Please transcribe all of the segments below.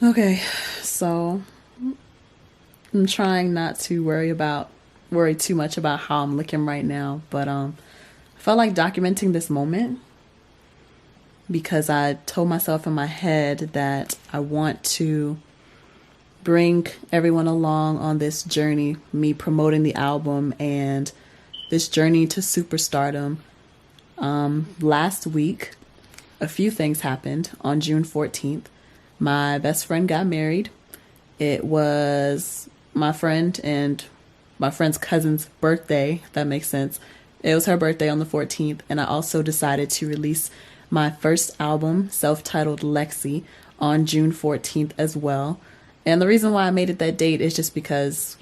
Okay, so I'm trying not to worry too much about how I'm looking right now, but I felt like documenting this moment because I told myself in my head that I want to bring everyone along on this journey, me promoting the album and this journey to superstardom. Last week, a few things happened. On June 14th, my best friend got married. It was my friend and my friend's cousin's birthday, if that makes sense. It was her birthday on the 14th, and I also decided to release my first album, self-titled LexC, on June 14th as well. And the reason why I made it that date is just because,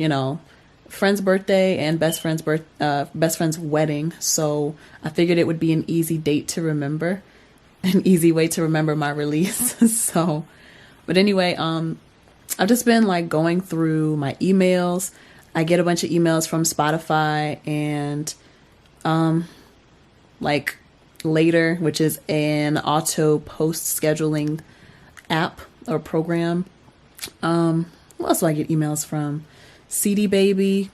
friend's birthday and best friend's wedding. So I figured it would be an easy date to remember, an easy way to remember my release. But anyway, I've just been like going through my emails. I get a bunch of emails from Spotify and like Later, which is an auto post scheduling app or program. What else do I get emails from? CD Baby,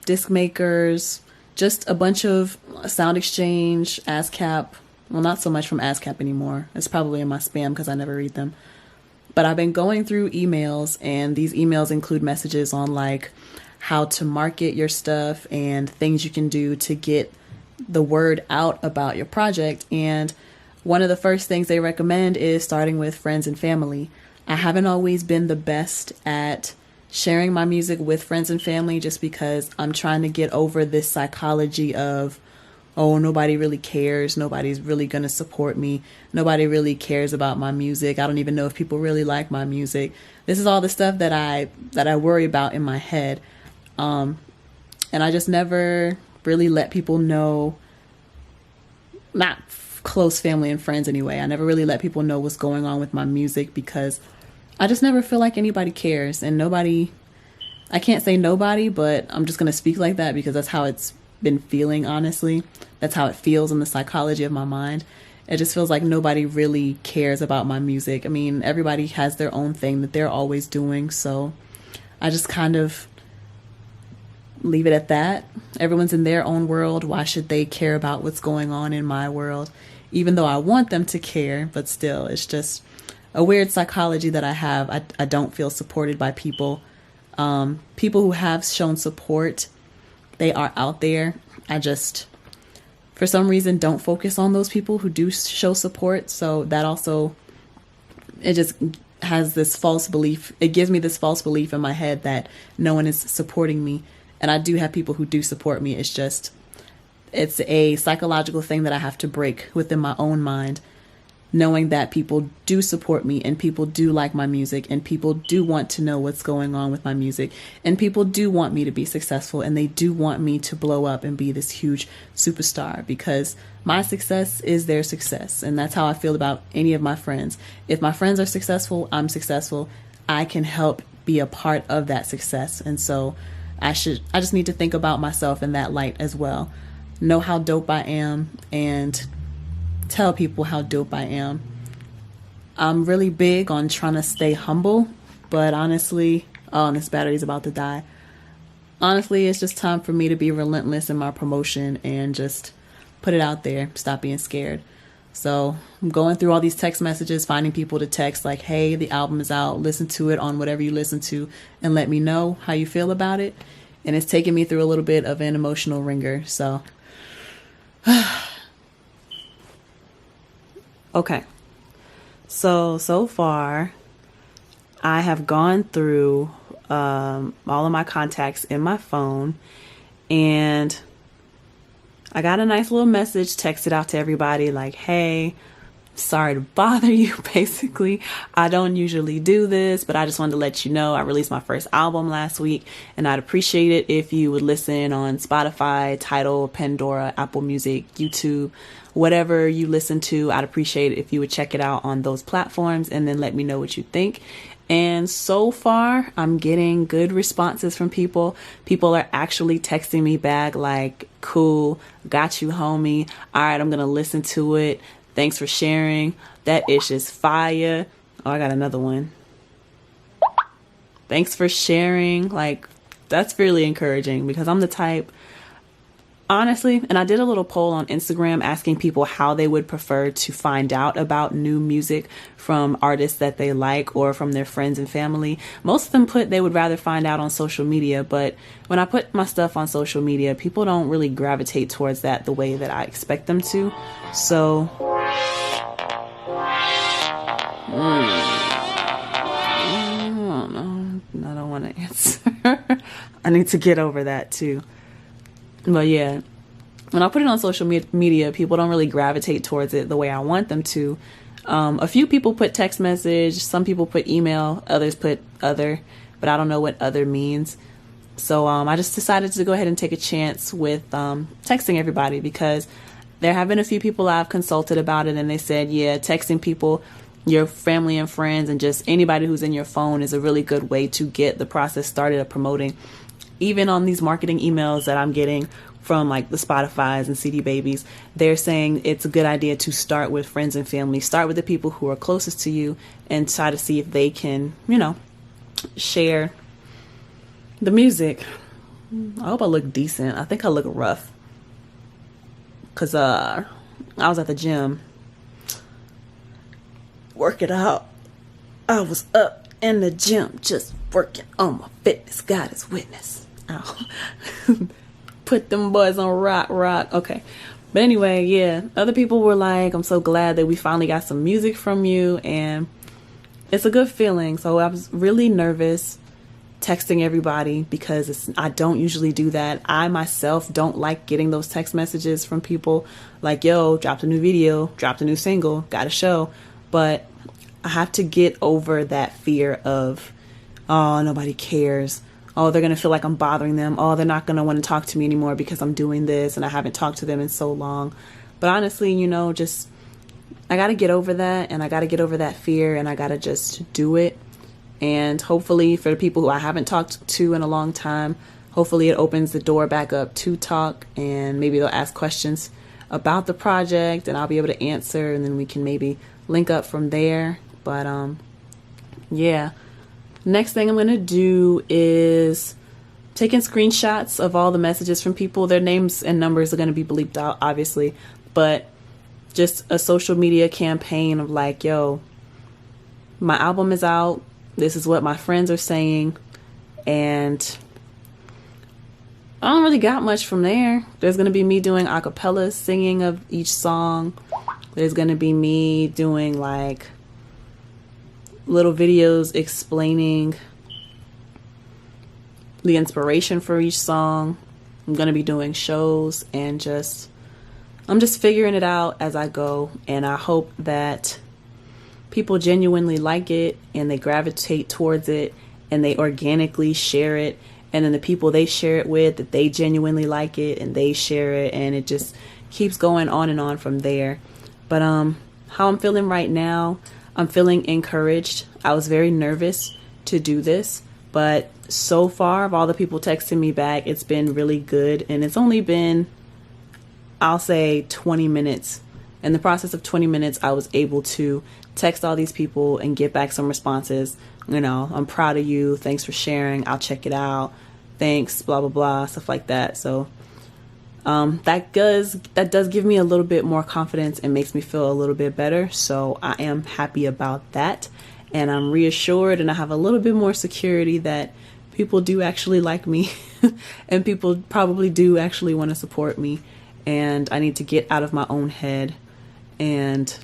Disc Makers, just a bunch of Sound Exchange, ASCAP. Well, not so much from ASCAP anymore. It's probably in my spam because I never read them. But I've been going through emails, and these emails include messages on like how to market your stuff and things you can do to get the word out about your project. And one of the first things they recommend is starting with friends and family. I haven't always been the best at sharing my music with friends and family just because I'm trying to get over this psychology of, oh, nobody really cares. Nobody's really going to support me. Nobody really cares about my music. I don't even know if people really like my music. This is all the stuff that I worry about in my head. And I just never really let people know, not close family and friends anyway. I never really let people know what's going on with my music because I just never feel like anybody cares. And I can't say nobody, but I'm just going to speak like that because that's how it's been feeling, honestly. That's how it feels in the psychology of my mind. It just feels like nobody really cares about my music. I mean, everybody has their own thing that they're always doing, so I just kind of leave it at that. Everyone's in their own world. Why should they care about what's going on in my world? Even though I want them to care, but still, it's just a weird psychology that I have. I don't feel supported by people. People who have shown support, they are out there. I just, for some reason, don't focus on those people who do show support. So that also, it just has this false belief. It gives me this false belief in my head that no one is supporting me. And I do have people who do support me. It's a psychological thing that I have to break within my own mind, knowing that people do support me and people do like my music and people do want to know what's going on with my music and people do want me to be successful and they do want me to blow up and be this huge superstar because my success is their success. And that's how I feel about any of my friends. If my friends are successful, I'm successful. I can help be a part of that success. And so I just need to think about myself in that light as well. Know how dope I am and tell people how dope I am. I'm really big on trying to stay humble, but honestly, oh, and this battery's about to die. Honestly, it's just time for me to be relentless in my promotion and just put it out there. Stop being scared. So I'm going through all these text messages, finding people to text like, hey, the album is out. Listen to it on whatever you listen to and let me know how you feel about it. And it's taken me through a little bit of an emotional ringer. So, okay. So far, I have gone through all of my contacts in my phone and I got a nice little message texted out to everybody like, hey, sorry to bother you, basically. I don't usually do this, but I just wanted to let you know I released my first album last week, and I'd appreciate it if you would listen on Spotify, Tidal, Pandora, Apple Music, YouTube, whatever you listen to. I'd appreciate it if you would check it out on those platforms and then let me know what you think. And so far, I'm getting good responses from people. People are actually texting me back like, cool, got you, homie. All right, I'm going to listen to it. Thanks for sharing. That ish is fire. Oh, I got another one. thanks for sharing. Like, that's really encouraging, because I'm the type, honestly, and I did a little poll on Instagram asking people how they would prefer to find out about new music from artists that they like or from their friends and family. Most of them put they would rather find out on social media, but when I put my stuff on social media, people don't really gravitate towards that the way that I expect them to. So, I don't want to answer. I need to get over that too. But yeah, when I put it on social media, people don't really gravitate towards it the way I want them to. A few people put text message, some people put email, others put other, but I don't know what other means. So I just decided to go ahead and take a chance with texting everybody, because there have been a few people I've consulted about it, and they said, yeah, texting people, your family and friends, and just anybody who's in your phone is a really good way to get the process started of promoting. Even on these marketing emails that I'm getting from like the Spotify's and CD Babies, they're saying it's a good idea to start with friends and family, start with the people who are closest to you, and try to see if they can, share the music. I hope I look decent. I think I look rough, because I was at the gym working out. I was up in the gym just working on my fitness. God is witness. Ow. Put them boys on rock. Okay. But anyway, yeah, other people were like, I'm so glad that we finally got some music from you, and it's a good feeling. So I was really nervous texting everybody, because I don't usually do that. I myself don't like getting those text messages from people like, yo, dropped a new video, dropped a new single, got a show. But I have to get over that fear of, oh, nobody cares. Oh, they're going to feel like I'm bothering them. Oh, they're not going to want to talk to me anymore because I'm doing this and I haven't talked to them in so long. But honestly, just, I got to get over that, and I got to get over that fear, and I got to just do it. And hopefully for the people who I haven't talked to in a long time, hopefully it opens the door back up to talk, and maybe they'll ask questions about the project and I'll be able to answer, and then we can maybe link up from there. But yeah. Next thing I'm going to do is taking screenshots of all the messages from people. Their names and numbers are going to be bleeped out, obviously, but just a social media campaign of like, yo, my album is out. This is what my friends are saying. And I don't really got much from there. There's going to be me doing a cappella singing of each song. There's going to be me doing like little videos explaining the inspiration for each song. I'm going to be doing shows, and I'm just figuring it out as I go. And I hope that people genuinely like it, and they gravitate towards it, and they organically share it. And then the people they share it with, that they genuinely like it and they share it, and it just keeps going on and on from there. But how I'm feeling right now, I'm feeling encouraged. I was very nervous to do this, but so far, of all the people texting me back, it's been really good. And it's only been, I'll say, 20 minutes. In the process of 20 minutes, I was able to text all these people and get back some responses. I'm proud of you. Thanks for sharing. I'll check it out. Thanks, blah, blah, blah, stuff like that. So that does give me a little bit more confidence and makes me feel a little bit better. So I am happy about that, and I'm reassured, and I have a little bit more security that people do actually like me and people probably do actually want to support me, and I need to get out of my own head and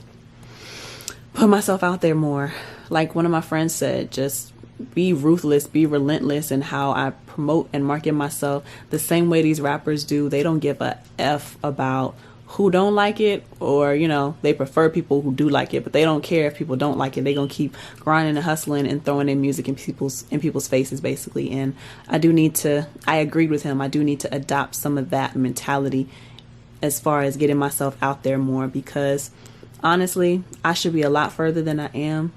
put myself out there more. Like one of my friends said, just be ruthless, be relentless in how I promote and market myself, the same way these rappers do. They don't give a F about who don't like it, or they prefer people who do like it, but they don't care if people don't like it. They gonna keep grinding and hustling and throwing in music in people's faces, basically. And I agreed with him. I do need to adopt some of that mentality as far as getting myself out there more, because honestly, I should be a lot further than I am,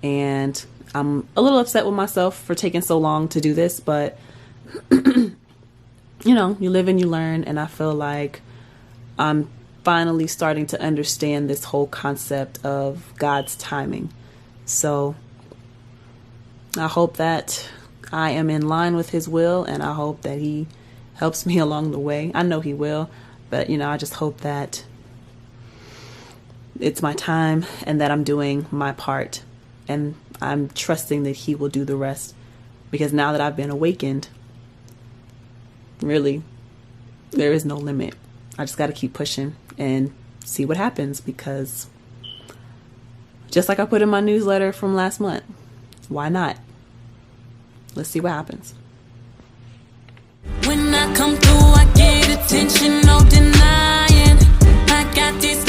and I'm a little upset with myself for taking so long to do this, but you live and you learn, and I feel like I'm finally starting to understand this whole concept of God's timing. So I hope that I am in line with his will, and I hope that he helps me along the way. I know he will, but I just hope that it's my time and that I'm doing my part, and I'm trusting that he will do the rest, because now that I've been awakened, really, there is no limit. I just got to keep pushing and see what happens, because just like I put in my newsletter from last month, why not? Let's see what happens. When I come through, I get attention, no denying. I got this